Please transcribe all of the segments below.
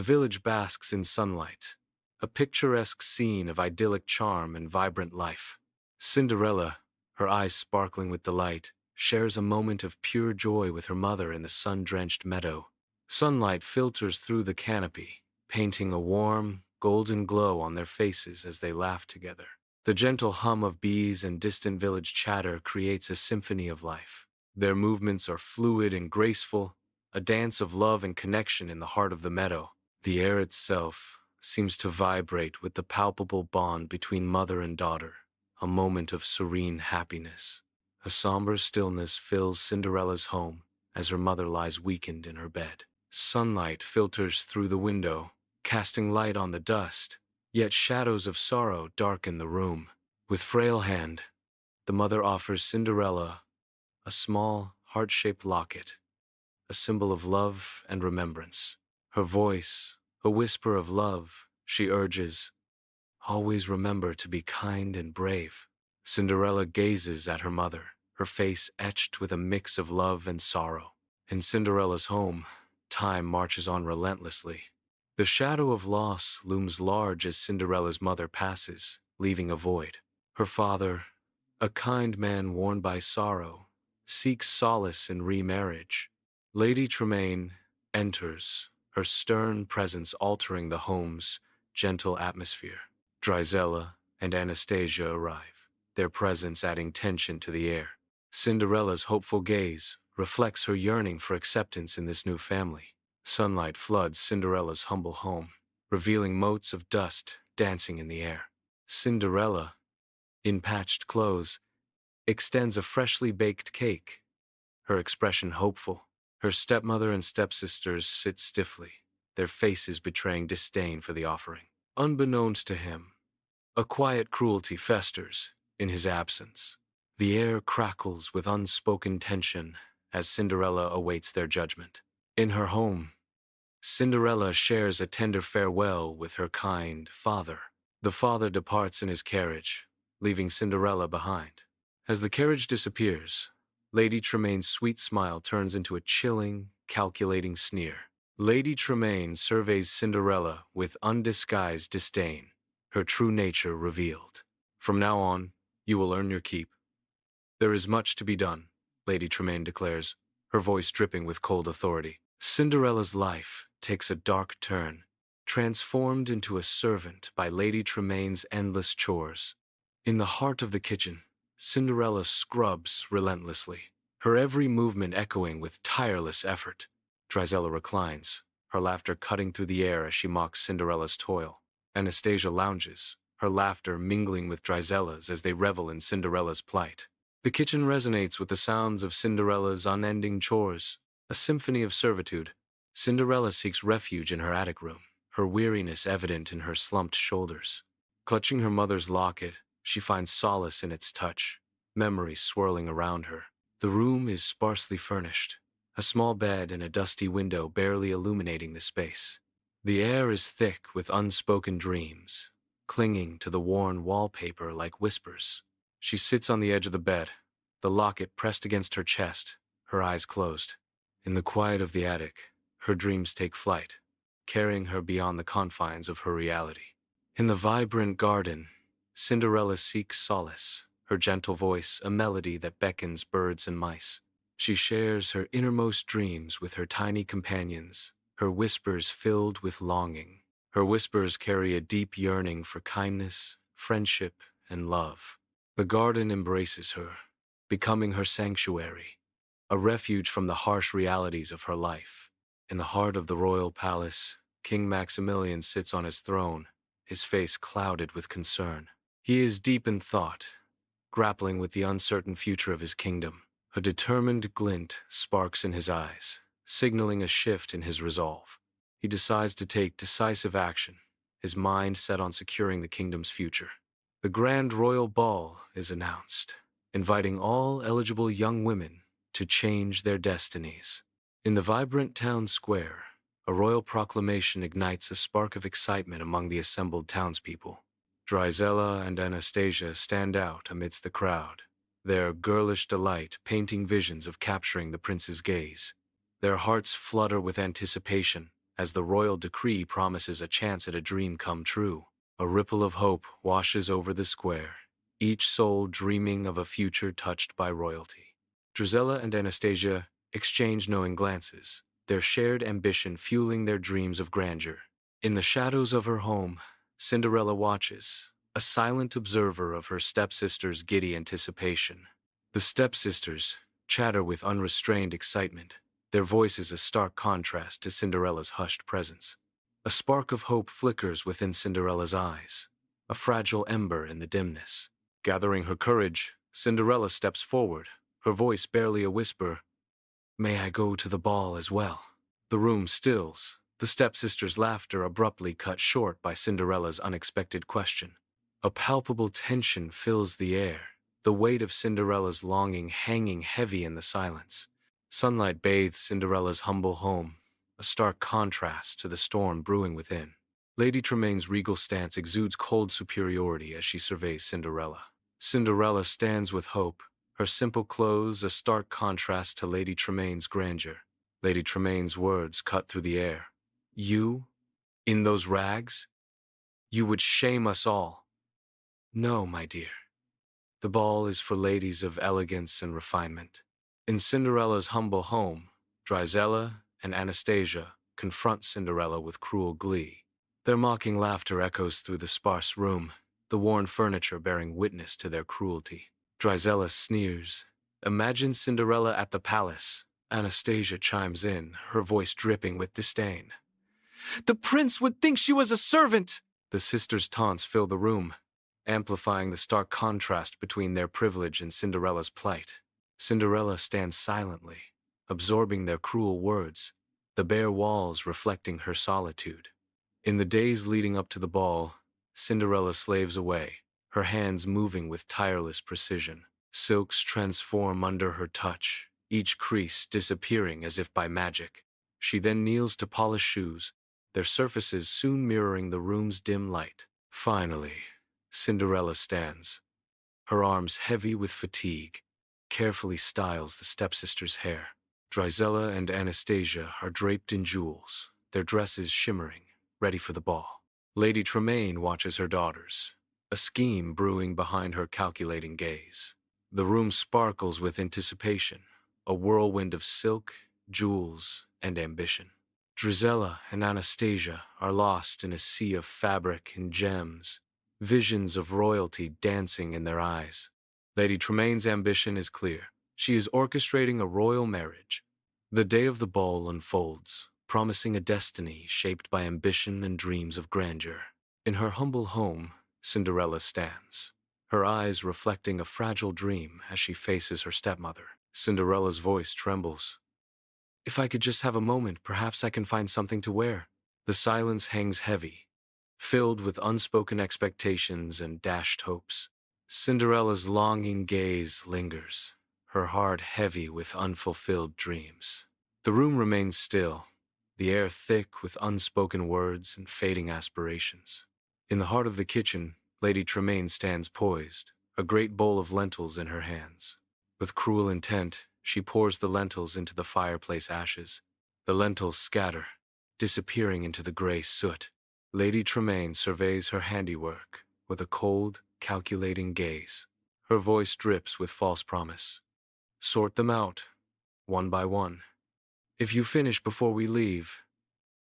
The village basks in sunlight, a picturesque scene of idyllic charm and vibrant life. Cinderella, her eyes sparkling with delight, shares a moment of pure joy with her mother in the sun-drenched meadow. Sunlight filters through the canopy, painting a warm, golden glow on their faces as they laugh together. The gentle hum of bees and distant village chatter creates a symphony of life. Their movements are fluid and graceful, a dance of love and connection in the heart of the meadow. The air itself seems to vibrate with the palpable bond between mother and daughter, a moment of serene happiness. A somber stillness fills Cinderella's home as her mother lies weakened in her bed. Sunlight filters through the window, casting light on the dust, yet shadows of sorrow darken the room. With frail hand, the mother offers Cinderella a small, heart-shaped locket, a symbol of love and remembrance. Her voice, a whisper of love, she urges, "Always remember to be kind and brave." Cinderella gazes at her mother, her face etched with a mix of love and sorrow. In Cinderella's home, time marches on relentlessly. The shadow of loss looms large as Cinderella's mother passes, leaving a void. Her father, a kind man worn by sorrow, seeks solace in remarriage. Lady Tremaine enters, her stern presence altering the home's gentle atmosphere. Drizella and Anastasia arrive, their presence adding tension to the air. Cinderella's hopeful gaze reflects her yearning for acceptance in this new family. Sunlight floods Cinderella's humble home, revealing motes of dust dancing in the air. Cinderella, in patched clothes, extends a freshly baked cake, her expression hopeful. Her stepmother and stepsisters sit stiffly, their faces betraying disdain for the offering. Unbeknownst to him, a quiet cruelty festers in his absence. The air crackles with unspoken tension as Cinderella awaits their judgment. In her home, Cinderella shares a tender farewell with her kind father. The father departs in his carriage, leaving Cinderella behind. As the carriage disappears, Lady Tremaine's sweet smile turns into a chilling, calculating sneer. Lady Tremaine surveys Cinderella with undisguised disdain, her true nature revealed. "From now on, you will earn your keep. There is much to be done," Lady Tremaine declares, her voice dripping with cold authority. Cinderella's life takes a dark turn, transformed into a servant by Lady Tremaine's endless chores. In the heart of the kitchen, Cinderella scrubs relentlessly, her every movement echoing with tireless effort. Drizella reclines, her laughter cutting through the air as she mocks Cinderella's toil. Anastasia lounges, her laughter mingling with Drizella's as they revel in Cinderella's plight. The kitchen resonates with the sounds of Cinderella's unending chores, a symphony of servitude. Cinderella seeks refuge in her attic room, her weariness evident in her slumped shoulders. Clutching her mother's locket, she finds solace in its touch, memories swirling around her. The room is sparsely furnished, a small bed and a dusty window barely illuminating the space. The air is thick with unspoken dreams, clinging to the worn wallpaper like whispers. She sits on the edge of the bed, the locket pressed against her chest, her eyes closed. In the quiet of the attic, her dreams take flight, carrying her beyond the confines of her reality. In the vibrant garden, Cinderella seeks solace, her gentle voice a melody that beckons birds and mice. She shares her innermost dreams with her tiny companions, her whispers filled with longing. Her whispers carry a deep yearning for kindness, friendship, and love. The garden embraces her, becoming her sanctuary, a refuge from the harsh realities of her life. In the heart of the royal palace, King Maximilian sits on his throne, his face clouded with concern. He is deep in thought, grappling with the uncertain future of his kingdom. A determined glint sparks in his eyes, signaling a shift in his resolve. He decides to take decisive action, his mind set on securing the kingdom's future. The grand royal ball is announced, inviting all eligible young women to change their destinies. In the vibrant town square, a royal proclamation ignites a spark of excitement among the assembled townspeople. Drizella and Anastasia stand out amidst the crowd, their girlish delight painting visions of capturing the prince's gaze. Their hearts flutter with anticipation as the royal decree promises a chance at a dream come true. A ripple of hope washes over the square, each soul dreaming of a future touched by royalty. Drizella and Anastasia exchange knowing glances, their shared ambition fueling their dreams of grandeur. In the shadows of her home, Cinderella watches, a silent observer of her stepsister's giddy anticipation. The stepsisters chatter with unrestrained excitement, their voices a stark contrast to Cinderella's hushed presence. A spark of hope flickers within Cinderella's eyes, a fragile ember in the dimness. Gathering her courage, Cinderella steps forward, her voice barely a whisper. "May I go to the ball as well?" The room stills, the stepsister's laughter abruptly cut short by Cinderella's unexpected question. A palpable tension fills the air, the weight of Cinderella's longing hanging heavy in the silence. Sunlight bathes Cinderella's humble home, a stark contrast to the storm brewing within. Lady Tremaine's regal stance exudes cold superiority as she surveys Cinderella. Cinderella stands with hope, her simple clothes a stark contrast to Lady Tremaine's grandeur. Lady Tremaine's words cut through the air. "You? In those rags? You would shame us all." "No, my dear. The ball is for ladies of elegance and refinement." In Cinderella's humble home, Drizella and Anastasia confront Cinderella with cruel glee. Their mocking laughter echoes through the sparse room, the worn furniture bearing witness to their cruelty. Drizella sneers. "Imagine Cinderella at the palace." Anastasia chimes in, her voice dripping with disdain. "The prince would think she was a servant!" The sisters' taunts fill the room, amplifying the stark contrast between their privilege and Cinderella's plight. Cinderella stands silently, absorbing their cruel words, the bare walls reflecting her solitude. In the days leading up to the ball, Cinderella slaves away, her hands moving with tireless precision. Silks transform under her touch, each crease disappearing as if by magic. She then kneels to polish shoes, their surfaces soon mirroring the room's dim light. Finally, Cinderella stands, her arms heavy with fatigue, carefully styles the stepsister's hair. Drizella and Anastasia are draped in jewels, their dresses shimmering, ready for the ball. Lady Tremaine watches her daughters, a scheme brewing behind her calculating gaze. The room sparkles with anticipation, a whirlwind of silk, jewels, and ambition. Drizella and Anastasia are lost in a sea of fabric and gems, visions of royalty dancing in their eyes. Lady Tremaine's ambition is clear. She is orchestrating a royal marriage. The day of the ball unfolds, promising a destiny shaped by ambition and dreams of grandeur. In her humble home, Cinderella stands, her eyes reflecting a fragile dream as she faces her stepmother. Cinderella's voice trembles. "If I could just have a moment, perhaps I can find something to wear." The silence hangs heavy, filled with unspoken expectations and dashed hopes. Cinderella's longing gaze lingers, her heart heavy with unfulfilled dreams. The room remains still, the air thick with unspoken words and fading aspirations. In the heart of the kitchen, Lady Tremaine stands poised, a great bowl of lentils in her hands. With cruel intent, she pours the lentils into the fireplace ashes. The lentils scatter, disappearing into the gray soot. Lady Tremaine surveys her handiwork with a cold, calculating gaze. Her voice drips with false promise. "Sort them out, one by one. If you finish before we leave,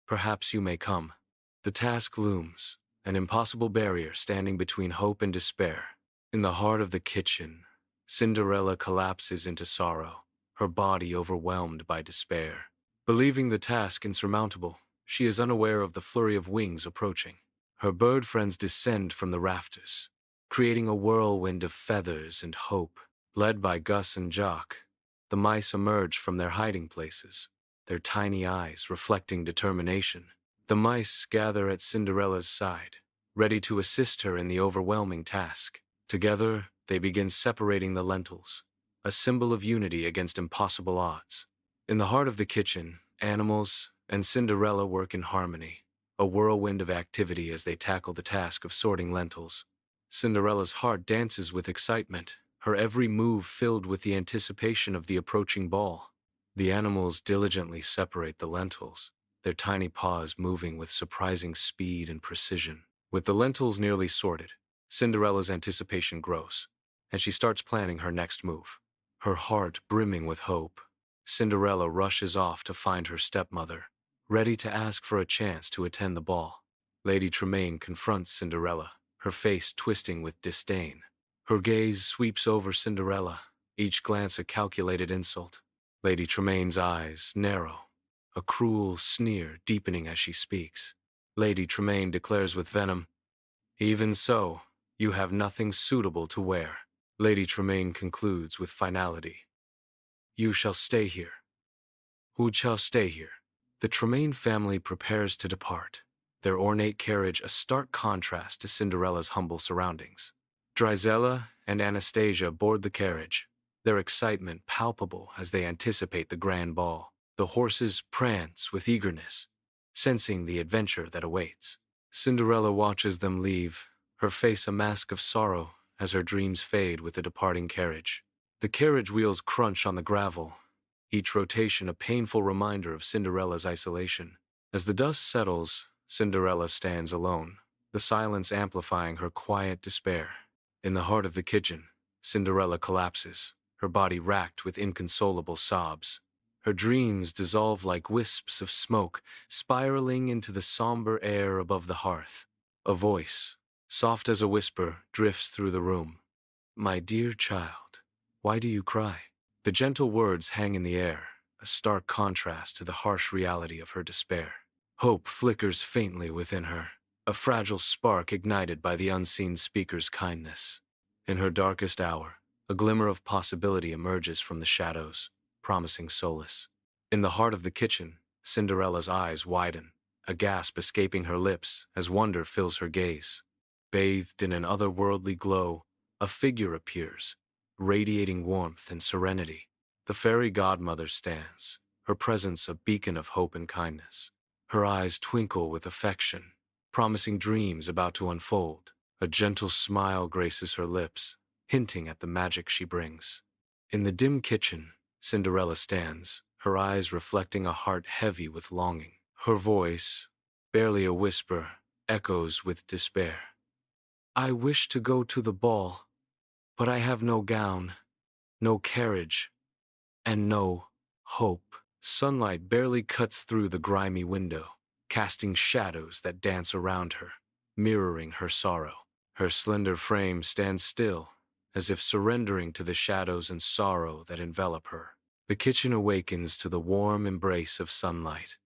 perhaps you may come." The task looms, an impossible barrier standing between hope and despair. In the heart of the kitchen, Cinderella collapses into sorrow, her body overwhelmed by despair. Believing the task insurmountable, she is unaware of the flurry of wings approaching. Her bird friends descend from the rafters, creating a whirlwind of feathers and hope. Led by Gus and Jock, the mice emerge from their hiding places, their tiny eyes reflecting determination. The mice gather at Cinderella's side, ready to assist her in the overwhelming task. Together, they begin separating the lentils, a symbol of unity against impossible odds. In the heart of the kitchen, animals and Cinderella work in harmony, a whirlwind of activity as they tackle the task of sorting lentils. Cinderella's heart dances with excitement, her every move filled with the anticipation of the approaching ball. The animals diligently separate the lentils, their tiny paws moving with surprising speed and precision. With the lentils nearly sorted, Cinderella's anticipation grows, and she starts planning her next move. Her heart brimming with hope, Cinderella rushes off to find her stepmother, ready to ask for a chance to attend the ball. Lady Tremaine confronts Cinderella, her face twisting with disdain. Her gaze sweeps over Cinderella, each glance a calculated insult. Lady Tremaine's eyes narrow, a cruel sneer deepening as she speaks. Lady Tremaine declares with venom, "Even so, you have nothing suitable to wear." Lady Tremaine concludes with finality, "You shall stay here. Who shall stay here?" The Tremaine family prepares to depart, their ornate carriage a stark contrast to Cinderella's humble surroundings. Drizella and Anastasia board the carriage, their excitement palpable as they anticipate the grand ball. The horses prance with eagerness, sensing the adventure that awaits. Cinderella watches them leave, her face a mask of sorrow as her dreams fade with the departing carriage. The carriage wheels crunch on the gravel, each rotation a painful reminder of Cinderella's isolation. As the dust settles, Cinderella stands alone, the silence amplifying her quiet despair. In the heart of the kitchen, Cinderella collapses, her body racked with inconsolable sobs. Her dreams dissolve like wisps of smoke, spiraling into the somber air above the hearth. A voice, soft as a whisper, drifts through the room. "My dear child, why do you cry?" The gentle words hang in the air, a stark contrast to the harsh reality of her despair. Hope flickers faintly within her, a fragile spark ignited by the unseen speaker's kindness. In her darkest hour, a glimmer of possibility emerges from the shadows, promising solace. In the heart of the kitchen, Cinderella's eyes widen, a gasp escaping her lips as wonder fills her gaze. Bathed in an otherworldly glow, a figure appears, radiating warmth and serenity. The fairy godmother stands, her presence a beacon of hope and kindness. Her eyes twinkle with affection, promising dreams about to unfold. A gentle smile graces her lips, hinting at the magic she brings. In the dim kitchen, Cinderella stands, her eyes reflecting a heart heavy with longing. Her voice, barely a whisper, echoes with despair. "I wish to go to the ball, but I have no gown, no carriage, and no hope." Sunlight barely cuts through the grimy window, casting shadows that dance around her, mirroring her sorrow. Her slender frame stands still, as if surrendering to the shadows and sorrow that envelop her. The kitchen awakens to the warm embrace of sunlight,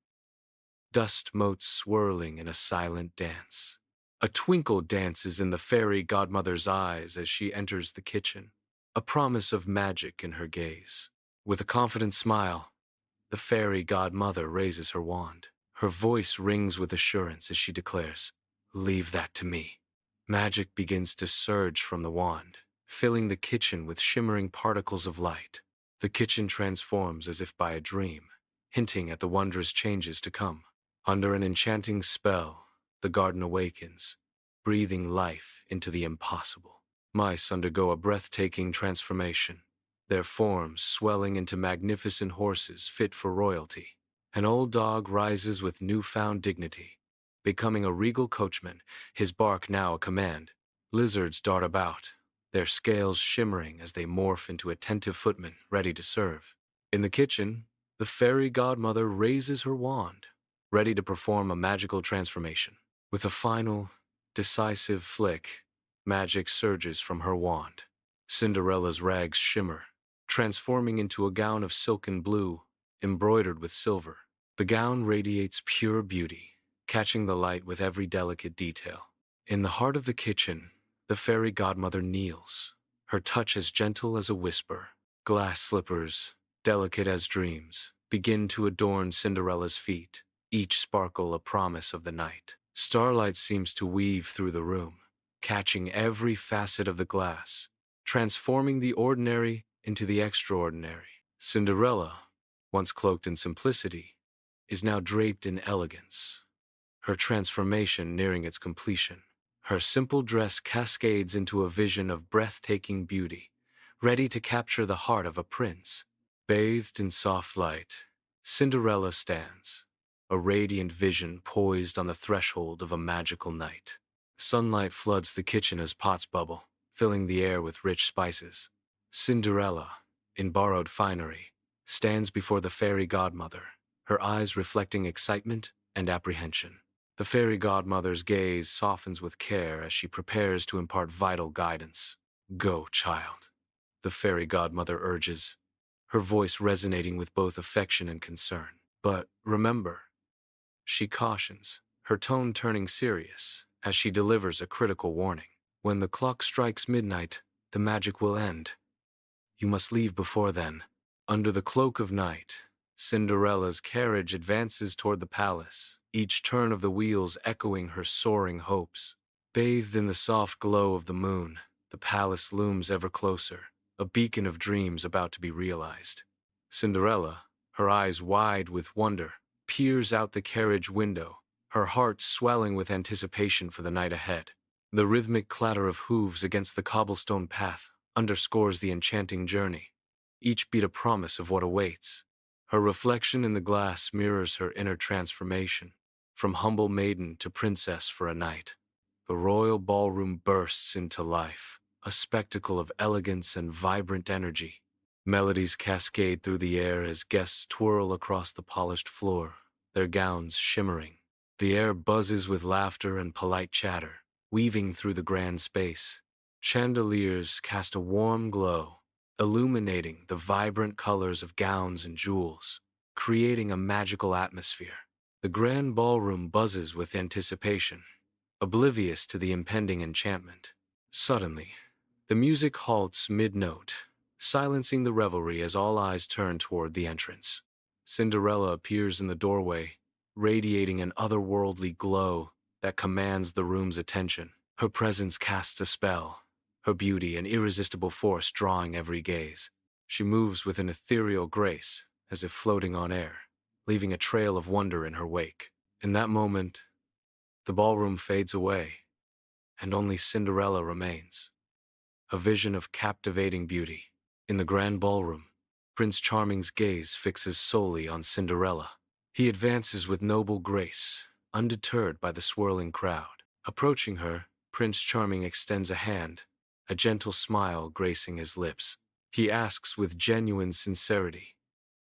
dust motes swirling in a silent dance. A twinkle dances in the fairy godmother's eyes as she enters the kitchen, a promise of magic in her gaze. With a confident smile, the fairy godmother raises her wand. Her voice rings with assurance as she declares, "Leave that to me." Magic begins to surge from the wand, filling the kitchen with shimmering particles of light. The kitchen transforms as if by a dream, hinting at the wondrous changes to come. Under an enchanting spell, the garden awakens, breathing life into the impossible. Mice undergo a breathtaking transformation, their forms swelling into magnificent horses fit for royalty. An old dog rises with newfound dignity, becoming a regal coachman, his bark now a command. Lizards dart about, their scales shimmering as they morph into attentive footmen ready to serve. In the kitchen, the fairy godmother raises her wand, ready to perform a magical transformation. With a final, decisive flick, magic surges from her wand. Cinderella's rags shimmer, transforming into a gown of silken blue, embroidered with silver. The gown radiates pure beauty, catching the light with every delicate detail. In the heart of the kitchen, the fairy godmother kneels, her touch as gentle as a whisper. Glass slippers, delicate as dreams, begin to adorn Cinderella's feet, each sparkle a promise of the night. Starlight seems to weave through the room, catching every facet of the glass, transforming the ordinary into the extraordinary. Cinderella, once cloaked in simplicity, is now draped in elegance, her transformation nearing its completion. Her simple dress cascades into a vision of breathtaking beauty, ready to capture the heart of a prince. Bathed in soft light, Cinderella stands, a radiant vision poised on the threshold of a magical night. Sunlight floods the kitchen as pots bubble, filling the air with rich spices. Cinderella, in borrowed finery, stands before the fairy godmother, her eyes reflecting excitement and apprehension. The fairy godmother's gaze softens with care as she prepares to impart vital guidance. "Go, child," the fairy godmother urges, her voice resonating with both affection and concern. "But remember," she cautions, her tone turning serious as she delivers a critical warning. "When the clock strikes midnight, the magic will end. You must leave before then." Under the cloak of night, Cinderella's carriage advances toward the palace, each turn of the wheels echoing her soaring hopes. Bathed in the soft glow of the moon, the palace looms ever closer, a beacon of dreams about to be realized. Cinderella, her eyes wide with wonder, peers out the carriage window, her heart swelling with anticipation for the night ahead. The rhythmic clatter of hooves against the cobblestone path underscores the enchanting journey, each beat a promise of what awaits. Her reflection in the glass mirrors her inner transformation, from humble maiden to princess for a night. The royal ballroom bursts into life, a spectacle of elegance and vibrant energy. Melodies cascade through the air as guests twirl across the polished floor, their gowns shimmering. The air buzzes with laughter and polite chatter, weaving through the grand space. Chandeliers cast a warm glow, illuminating the vibrant colors of gowns and jewels, creating a magical atmosphere. The grand ballroom buzzes with anticipation, oblivious to the impending enchantment. Suddenly, the music halts mid-note, silencing the revelry as all eyes turn toward the entrance. Cinderella appears in the doorway, radiating an otherworldly glow that commands the room's attention. Her presence casts a spell, her beauty an irresistible force drawing every gaze. She moves with an ethereal grace, as if floating on air, leaving a trail of wonder in her wake. In that moment, the ballroom fades away, and only Cinderella remains, a vision of captivating beauty. In the grand ballroom, Prince Charming's gaze fixes solely on Cinderella. He advances with noble grace, undeterred by the swirling crowd. Approaching her, Prince Charming extends a hand, a gentle smile gracing his lips. He asks with genuine sincerity,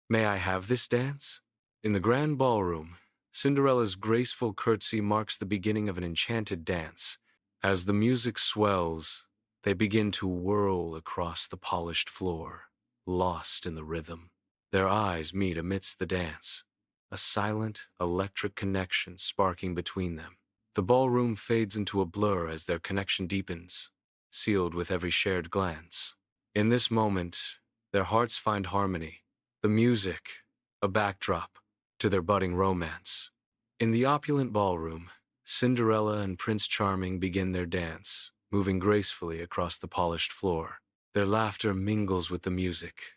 "May I have this dance?" In the grand ballroom, Cinderella's graceful curtsy marks the beginning of an enchanted dance. As the music swells, they begin to whirl across the polished floor, lost in the rhythm. Their eyes meet amidst the dance, a silent, electric connection sparking between them. The ballroom fades into a blur as their connection deepens, sealed with every shared glance. In this moment, their hearts find harmony, the music, a backdrop to their budding romance. In the opulent ballroom, Cinderella and Prince Charming begin their dance, moving gracefully across the polished floor. Their laughter mingles with the music,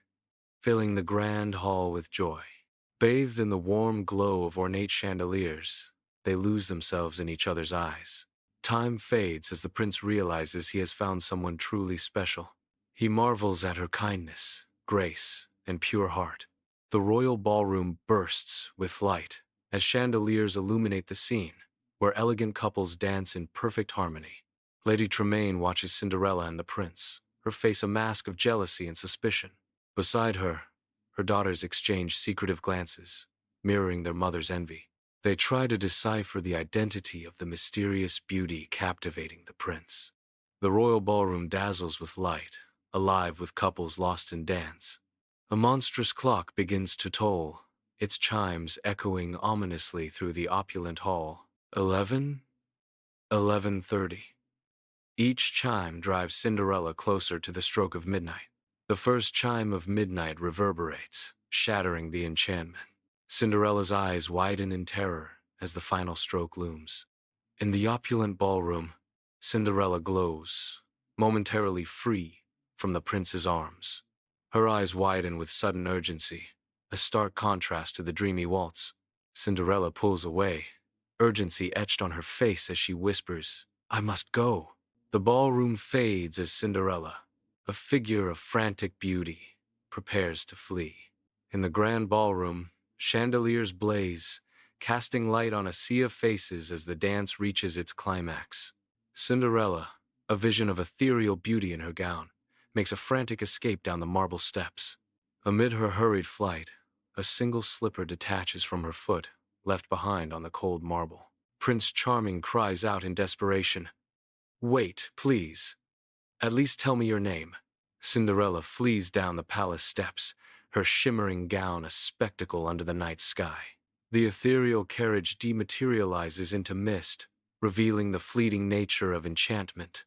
filling the grand hall with joy. Bathed in the warm glow of ornate chandeliers, they lose themselves in each other's eyes. Time fades as the prince realizes he has found someone truly special. He marvels at her kindness, grace, and pure heart. The royal ballroom bursts with light as chandeliers illuminate the scene, where elegant couples dance in perfect harmony. Lady Tremaine watches Cinderella and the prince, her face a mask of jealousy and suspicion. Beside her, her daughters exchange secretive glances, mirroring their mother's envy. They try to decipher the identity of the mysterious beauty captivating the prince. The royal ballroom dazzles with light, alive with couples lost in dance. A monstrous clock begins to toll, its chimes echoing ominously through the opulent hall. 11, 11:30. Each chime drives Cinderella closer to the stroke of midnight. The first chime of midnight reverberates, shattering the enchantment. Cinderella's eyes widen in terror as the final stroke looms. In the opulent ballroom, Cinderella glows, momentarily free from the prince's arms. Her eyes widen with sudden urgency, a stark contrast to the dreamy waltz. Cinderella pulls away, urgency etched on her face as she whispers, "I must go." The ballroom fades as Cinderella, a figure of frantic beauty, prepares to flee. In the grand ballroom, chandeliers blaze, casting light on a sea of faces as the dance reaches its climax. Cinderella, a vision of ethereal beauty in her gown, makes a frantic escape down the marble steps. Amid her hurried flight, a single slipper detaches from her foot, left behind on the cold marble. Prince Charming cries out in desperation, "Wait, please. At least tell me your name." Cinderella flees down the palace steps, her shimmering gown a spectacle under the night sky. The ethereal carriage dematerializes into mist, revealing the fleeting nature of enchantment.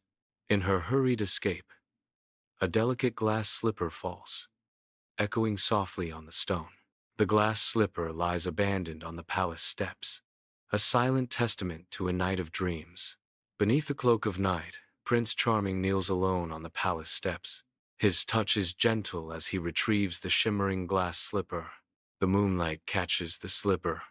In her hurried escape, a delicate glass slipper falls, echoing softly on the stone. The glass slipper lies abandoned on the palace steps, a silent testament to a night of dreams. Beneath the cloak of night, Prince Charming kneels alone on the palace steps. His touch is gentle as he retrieves the shimmering glass slipper. The moonlight catches the slipper,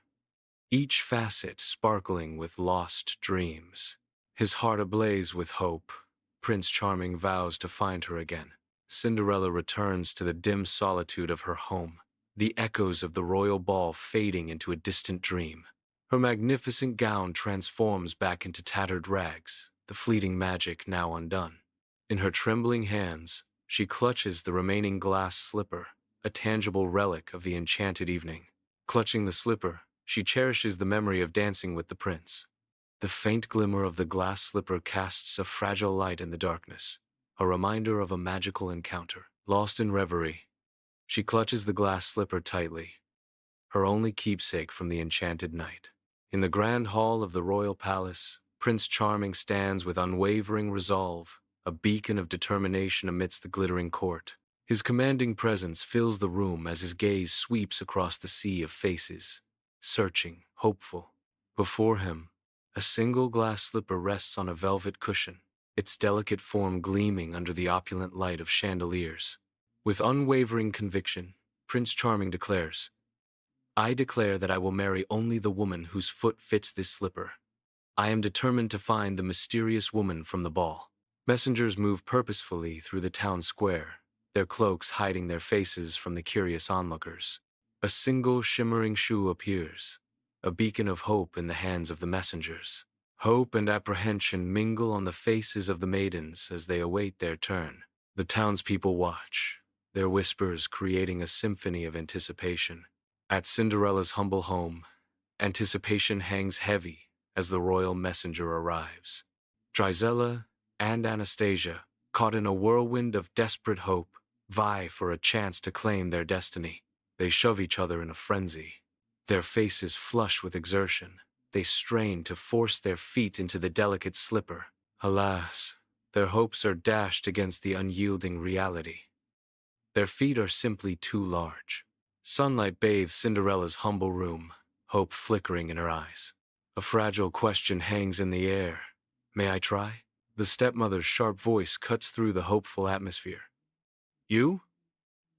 each facet sparkling with lost dreams. His heart ablaze with hope, Prince Charming vows to find her again. Cinderella returns to the dim solitude of her home, the echoes of the royal ball fading into a distant dream. Her magnificent gown transforms back into tattered rags, the fleeting magic now undone. In her trembling hands, she clutches the remaining glass slipper, a tangible relic of the enchanted evening. Clutching the slipper, she cherishes the memory of dancing with the prince. The faint glimmer of the glass slipper casts a fragile light in the darkness, a reminder of a magical encounter. Lost in reverie, she clutches the glass slipper tightly, her only keepsake from the enchanted night. In the grand hall of the royal palace, Prince Charming stands with unwavering resolve, a beacon of determination amidst the glittering court. His commanding presence fills the room as his gaze sweeps across the sea of faces, searching, hopeful. Before him, a single glass slipper rests on a velvet cushion, its delicate form gleaming under the opulent light of chandeliers. With unwavering conviction, Prince Charming declares, "I declare that I will marry only the woman whose foot fits this slipper. I am determined to find the mysterious woman from the ball." Messengers move purposefully through the town square, their cloaks hiding their faces from the curious onlookers. A single shimmering shoe appears, a beacon of hope in the hands of the messengers. Hope and apprehension mingle on the faces of the maidens as they await their turn. The townspeople watch, their whispers creating a symphony of anticipation. At Cinderella's humble home, anticipation hangs heavy as the royal messenger arrives. Drizella and Anastasia, caught in a whirlwind of desperate hope, vie for a chance to claim their destiny. They shove each other in a frenzy. Their faces flush with exertion. They strain to force their feet into the delicate slipper. Alas, their hopes are dashed against the unyielding reality. Their feet are simply too large. Sunlight bathes Cinderella's humble room, hope flickering in her eyes. A fragile question hangs in the air. "May I try?" The stepmother's sharp voice cuts through the hopeful atmosphere. "You?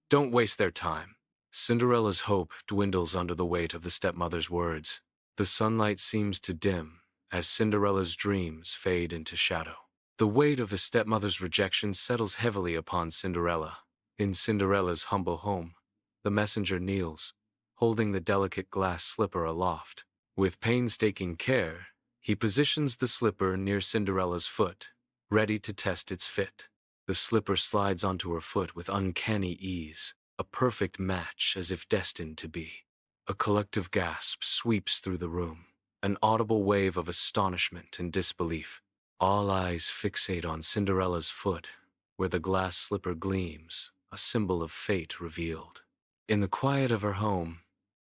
Don't waste their time." Cinderella's hope dwindles under the weight of the stepmother's words. The sunlight seems to dim as Cinderella's dreams fade into shadow. The weight of the stepmother's rejection settles heavily upon Cinderella. In Cinderella's humble home, the messenger kneels, holding the delicate glass slipper aloft. With painstaking care, he positions the slipper near Cinderella's foot, ready to test its fit. The slipper slides onto her foot with uncanny ease, a perfect match as if destined to be. A collective gasp sweeps through the room, an audible wave of astonishment and disbelief. All eyes fixate on Cinderella's foot, where the glass slipper gleams, a symbol of fate revealed. In the quiet of her home,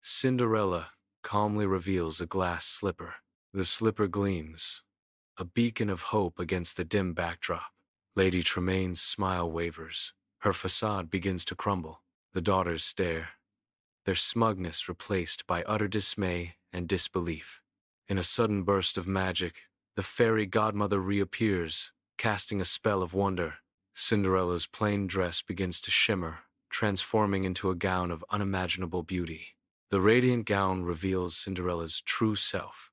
Cinderella calmly reveals a glass slipper. The slipper gleams, a beacon of hope against the dim backdrop. Lady Tremaine's smile wavers. Her facade begins to crumble. The daughters stare, their smugness replaced by utter dismay and disbelief. In a sudden burst of magic, the fairy godmother reappears, casting a spell of wonder. Cinderella's plain dress begins to shimmer, transforming into a gown of unimaginable beauty. The radiant gown reveals Cinderella's true self,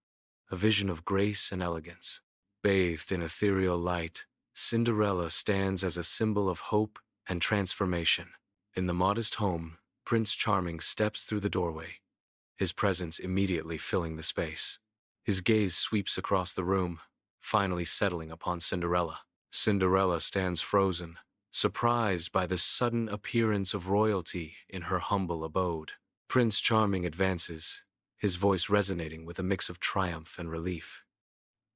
a vision of grace and elegance. Bathed in ethereal light, Cinderella stands as a symbol of hope and transformation. In the modest home, Prince Charming steps through the doorway, his presence immediately filling the space. His gaze sweeps across the room, finally settling upon Cinderella. Cinderella stands frozen, surprised by the sudden appearance of royalty in her humble abode. Prince Charming advances, his voice resonating with a mix of triumph and relief.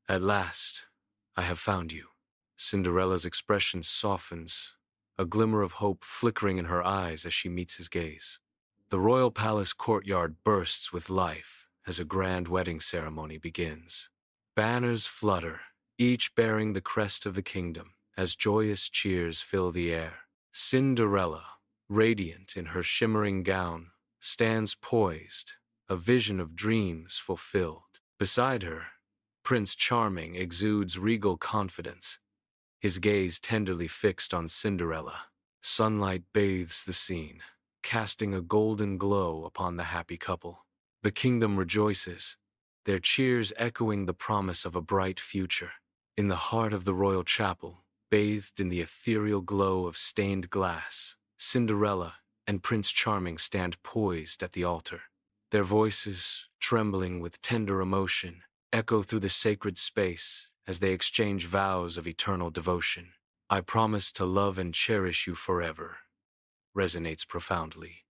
"At last, I have found you." Cinderella's expression softens, a glimmer of hope flickering in her eyes as she meets his gaze. The royal palace courtyard bursts with life as a grand wedding ceremony begins. Banners flutter, each bearing the crest of the kingdom, as joyous cheers fill the air. Cinderella, radiant in her shimmering gown, stands poised, a vision of dreams fulfilled. Beside her, Prince Charming exudes regal confidence, his gaze tenderly fixed on Cinderella. Sunlight bathes the scene, casting a golden glow upon the happy couple. The kingdom rejoices, their cheers echoing the promise of a bright future. In the heart of the royal chapel, bathed in the ethereal glow of stained glass, Cinderella and Prince Charming stand poised at the altar. Their voices, trembling with tender emotion, echo through the sacred space as they exchange vows of eternal devotion. "I promise to love and cherish you forever," resonates profoundly,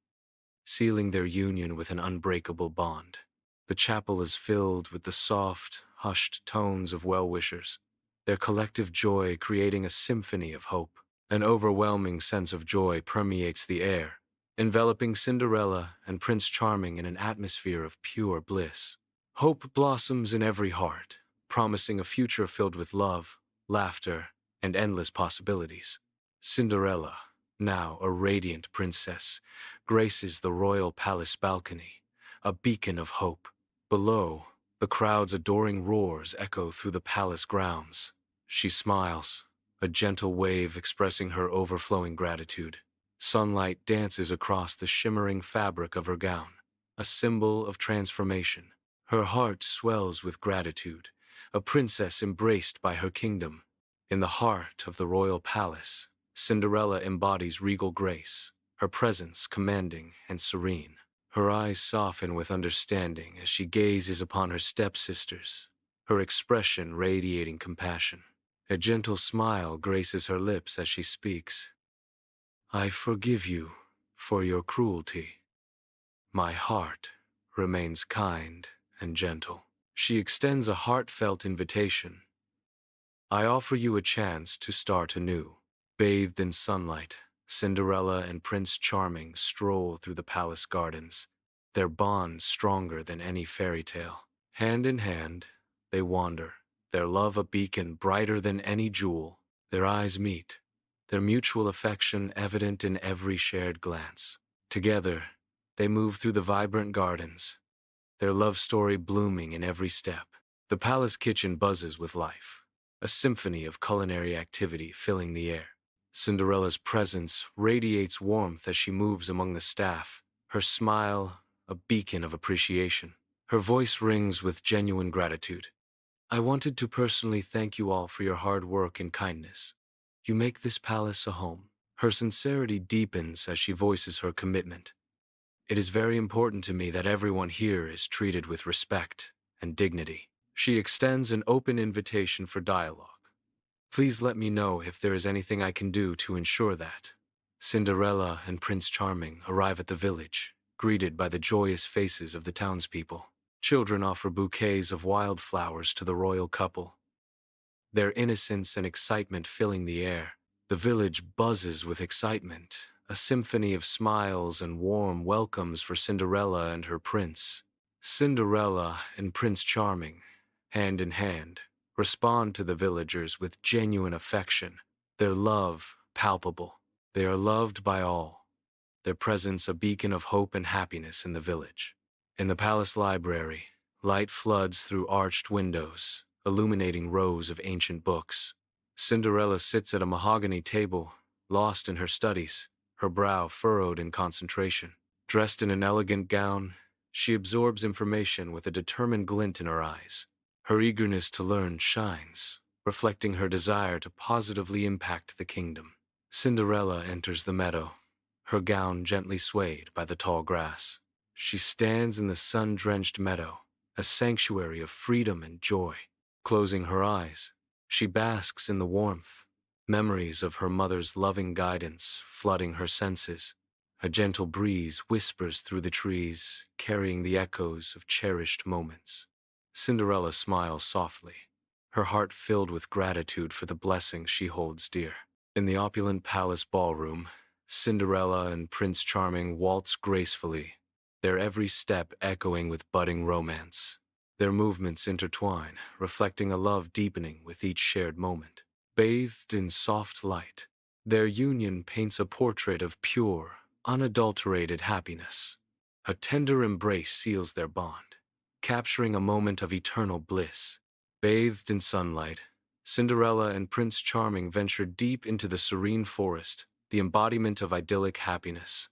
sealing their union with an unbreakable bond. The chapel is filled with the soft, hushed tones of well-wishers, their collective joy creating a symphony of hope. An overwhelming sense of joy permeates the air, enveloping Cinderella and Prince Charming in an atmosphere of pure bliss. Hope blossoms in every heart, promising a future filled with love, laughter, and endless possibilities. Cinderella, now a radiant princess, graces the royal palace balcony, a beacon of hope. Below, the crowd's adoring roars echo through the palace grounds. She smiles, a gentle wave expressing her overflowing gratitude. Sunlight dances across the shimmering fabric of her gown, a symbol of transformation. Her heart swells with gratitude, a princess embraced by her kingdom. In the heart of the royal palace, Cinderella embodies regal grace, her presence commanding and serene. Her eyes soften with understanding as she gazes upon her stepsisters, her expression radiating compassion. A gentle smile graces her lips as she speaks. "I forgive you for your cruelty. My heart remains kind and gentle." She extends a heartfelt invitation. "I offer you a chance to start anew." Bathed in sunlight, Cinderella and Prince Charming stroll through the palace gardens, their bond stronger than any fairy tale. Hand in hand, they wander, their love a beacon brighter than any jewel. Their eyes meet, their mutual affection evident in every shared glance. Together, they move through the vibrant gardens, their love story blooming in every step. The palace kitchen buzzes with life, a symphony of culinary activity filling the air. Cinderella's presence radiates warmth as she moves among the staff, her smile a beacon of appreciation. Her voice rings with genuine gratitude. "I wanted to personally thank you all for your hard work and kindness. You make this palace a home." Her sincerity deepens as she voices her commitment. "It is very important to me that everyone here is treated with respect and dignity." She extends an open invitation for dialogue. "Please let me know if there is anything I can do to ensure that." Cinderella and Prince Charming arrive at the village, greeted by the joyous faces of the townspeople. Children offer bouquets of wildflowers to the royal couple, their innocence and excitement filling the air. The village buzzes with excitement, a symphony of smiles and warm welcomes for Cinderella and her prince. Cinderella and Prince Charming, hand in hand, respond to the villagers with genuine affection, their love palpable. They are loved by all, their presence a beacon of hope and happiness in the village. In the palace library, light floods through arched windows, illuminating rows of ancient books. Cinderella sits at a mahogany table, lost in her studies, her brow furrowed in concentration. Dressed in an elegant gown, she absorbs information with a determined glint in her eyes. Her eagerness to learn shines, reflecting her desire to positively impact the kingdom. Cinderella enters the meadow, her gown gently swayed by the tall grass. She stands in the sun-drenched meadow, a sanctuary of freedom and joy. Closing her eyes, she basks in the warmth, memories of her mother's loving guidance flooding her senses. A gentle breeze whispers through the trees, carrying the echoes of cherished moments. Cinderella smiles softly, her heart filled with gratitude for the blessings she holds dear. In the opulent palace ballroom, Cinderella and Prince Charming waltz gracefully, their every step echoing with budding romance. Their movements intertwine, reflecting a love deepening with each shared moment. Bathed in soft light, their union paints a portrait of pure, unadulterated happiness. A tender embrace seals their bond, capturing a moment of eternal bliss. Bathed in sunlight, Cinderella and Prince Charming venture deep into the serene forest, the embodiment of idyllic happiness.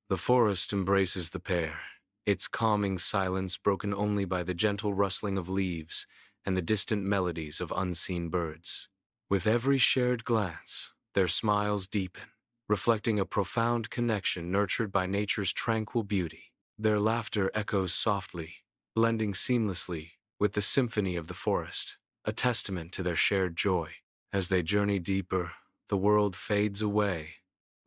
The forest embraces the pair, its calming silence broken only by the gentle rustling of leaves and the distant melodies of unseen birds. With every shared glance, their smiles deepen, reflecting a profound connection nurtured by nature's tranquil beauty. Their laughter echoes softly, blending seamlessly with the symphony of the forest, a testament to their shared joy. As they journey deeper, the world fades away,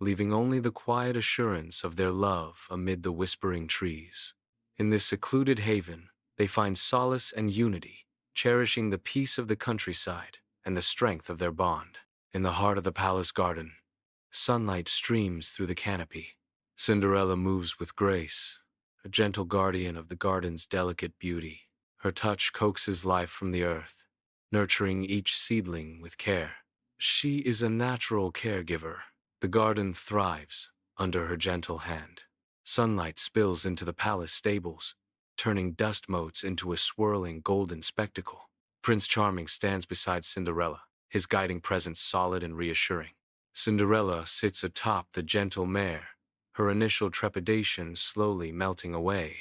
leaving only the quiet assurance of their love amid the whispering trees. In this secluded haven, they find solace and unity, cherishing the peace of the countryside and the strength of their bond. In the heart of the palace garden, sunlight streams through the canopy. Cinderella moves with grace, a gentle guardian of the garden's delicate beauty. Her touch coaxes life from the earth, nurturing each seedling with care. She is a natural caregiver. The garden thrives under her gentle hand. Sunlight spills into the palace stables, turning dust motes into a swirling golden spectacle. Prince Charming stands beside Cinderella, his guiding presence solid and reassuring. Cinderella sits atop the gentle mare, her initial trepidation slowly melting away.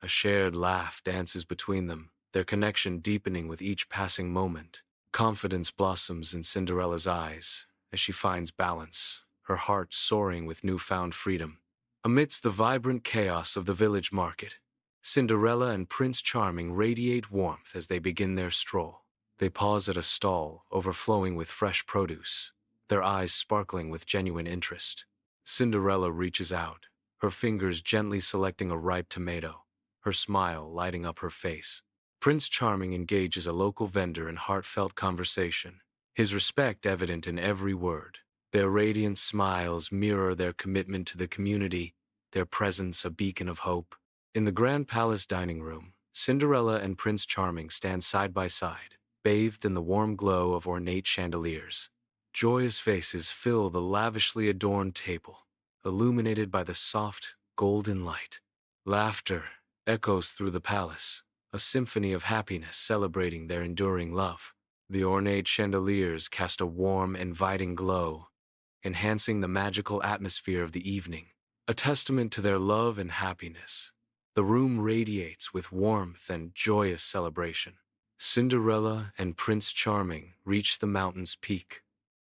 A shared laugh dances between them, their connection deepening with each passing moment. Confidence blossoms in Cinderella's eyes as she finds balance, her heart soaring with newfound freedom. Amidst the vibrant chaos of the village market, Cinderella and Prince Charming radiate warmth as they begin their stroll. They pause at a stall overflowing with fresh produce, their eyes sparkling with genuine interest. Cinderella reaches out, her fingers gently selecting a ripe tomato, her smile lighting up her face. Prince Charming engages a local vendor in heartfelt conversation, his respect evident in every word. Their radiant smiles mirror their commitment to the community, their presence a beacon of hope. In the Grand Palace dining room, Cinderella and Prince Charming stand side by side, bathed in the warm glow of ornate chandeliers. Joyous faces fill the lavishly adorned table, illuminated by the soft, golden light. Laughter echoes through the palace, a symphony of happiness celebrating their enduring love. The ornate chandeliers cast a warm, inviting glow, enhancing the magical atmosphere of the evening. A testament to their love and happiness, the room radiates with warmth and joyous celebration. Cinderella and Prince Charming reach the mountain's peak,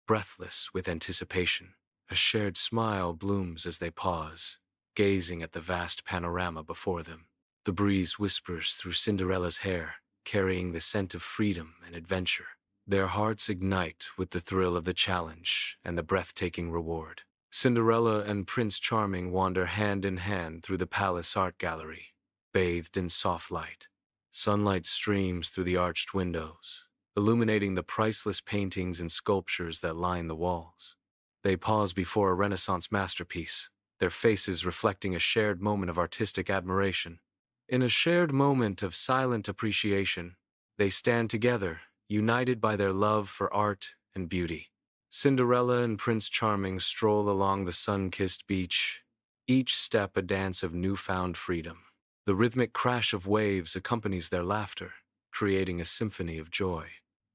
breathless with anticipation. A shared smile blooms as they pause, gazing at the vast panorama before them. The breeze whispers through Cinderella's hair, carrying the scent of freedom and adventure. Their hearts ignite with the thrill of the challenge and the breathtaking reward. Cinderella and Prince Charming wander hand in hand through the palace art gallery, bathed in soft light. Sunlight streams through the arched windows, illuminating the priceless paintings and sculptures that line the walls. They pause before a Renaissance masterpiece, their faces reflecting a shared moment of artistic admiration. In a shared moment of silent appreciation, they stand together, united by their love for art and beauty. Cinderella and Prince Charming stroll along the sun-kissed beach, each step a dance of newfound freedom. The rhythmic crash of waves accompanies their laughter, creating a symphony of joy.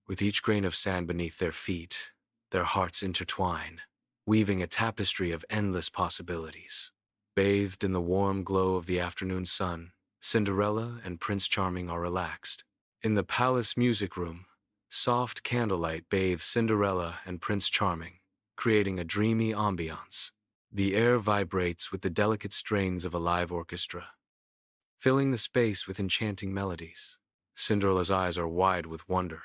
With each grain of sand beneath their feet, their hearts intertwine, weaving a tapestry of endless possibilities. Bathed in the warm glow of the afternoon sun, Cinderella and Prince Charming are relaxed. In the palace music room, soft candlelight bathes Cinderella and Prince Charming, creating a dreamy ambiance. The air vibrates with the delicate strains of a live orchestra, filling the space with enchanting melodies. Cinderella's eyes are wide with wonder,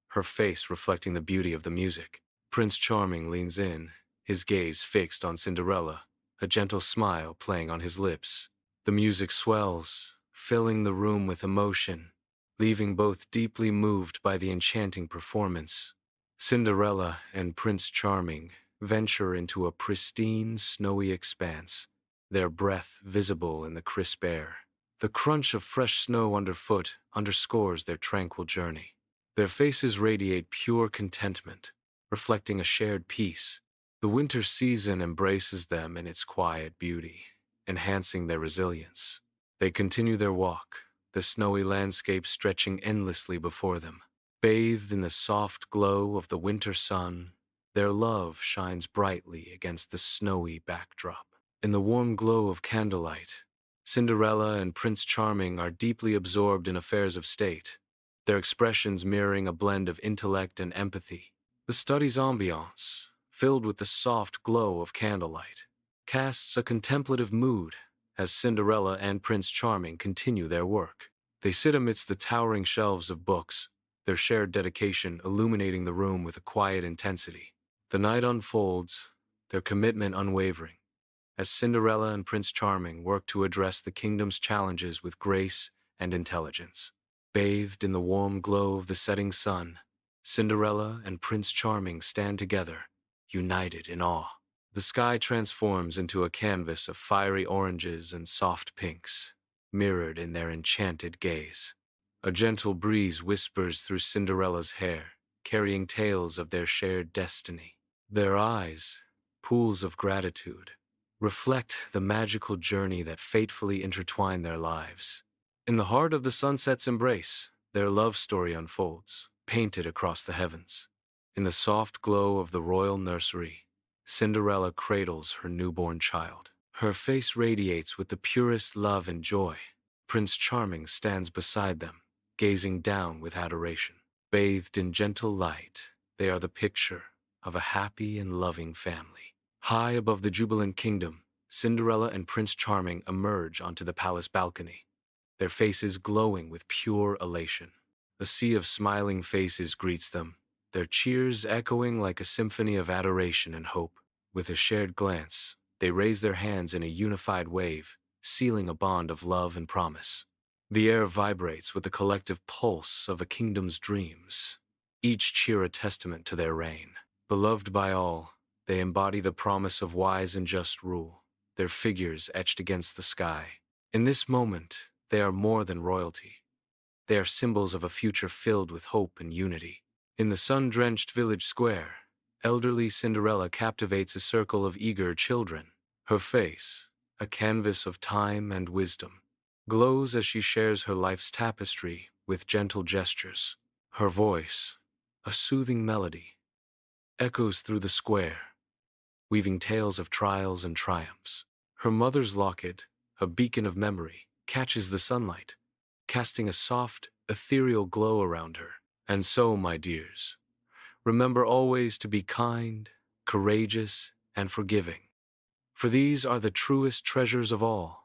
her face reflecting the beauty of the music. Prince Charming leans in, his gaze fixed on Cinderella, a gentle smile playing on his lips. The music swells, filling the room with emotion, leaving both deeply moved by the enchanting performance. Cinderella and Prince Charming venture into a pristine, snowy expanse, their breath visible in the crisp air. The crunch of fresh snow underfoot underscores their tranquil journey. Their faces radiate pure contentment, reflecting a shared peace. The winter season embraces them in its quiet beauty, enhancing their resilience. They continue their walk, the snowy landscape stretching endlessly before them. Bathed in the soft glow of the winter sun, their love shines brightly against the snowy backdrop. In the warm glow of candlelight, Cinderella and Prince Charming are deeply absorbed in affairs of state, their expressions mirroring a blend of intellect and empathy. The study's ambiance, filled with the soft glow of candlelight, casts a contemplative mood as Cinderella and Prince Charming continue their work. They sit amidst the towering shelves of books, their shared dedication illuminating the room with a quiet intensity. The night unfolds, their commitment unwavering, as Cinderella and Prince Charming work to address the kingdom's challenges with grace and intelligence. Bathed in the warm glow of the setting sun, Cinderella and Prince Charming stand together, united in awe. The sky transforms into a canvas of fiery oranges and soft pinks, mirrored in their enchanted gaze. A gentle breeze whispers through Cinderella's hair, carrying tales of their shared destiny. Their eyes, pools of gratitude, reflect the magical journey that fatefully intertwined their lives. In the heart of the sunset's embrace, their love story unfolds, painted across the heavens. In the soft glow of the royal nursery, Cinderella cradles her newborn child. Her face radiates with the purest love and joy. Prince Charming stands beside them, gazing down with adoration. Bathed in gentle light, they are the picture of a happy and loving family. High above the jubilant kingdom, Cinderella and Prince Charming emerge onto the palace balcony, their faces glowing with pure elation. A sea of smiling faces greets them, their cheers echoing like a symphony of adoration and hope. With a shared glance, they raise their hands in a unified wave, sealing a bond of love and promise. The air vibrates with the collective pulse of a kingdom's dreams, each cheer a testament to their reign. Beloved by all, they embody the promise of wise and just rule, their figures etched against the sky. In this moment, they are more than royalty. They are symbols of a future filled with hope and unity. In the sun-drenched village square, elderly Cinderella captivates a circle of eager children. Her face, a canvas of time and wisdom, glows as she shares her life's tapestry with gentle gestures. Her voice, a soothing melody, echoes through the square, weaving tales of trials and triumphs. Her mother's locket, a beacon of memory, catches the sunlight, casting a soft, ethereal glow around her. And so, my dears, remember always to be kind, courageous, and forgiving, for these are the truest treasures of all.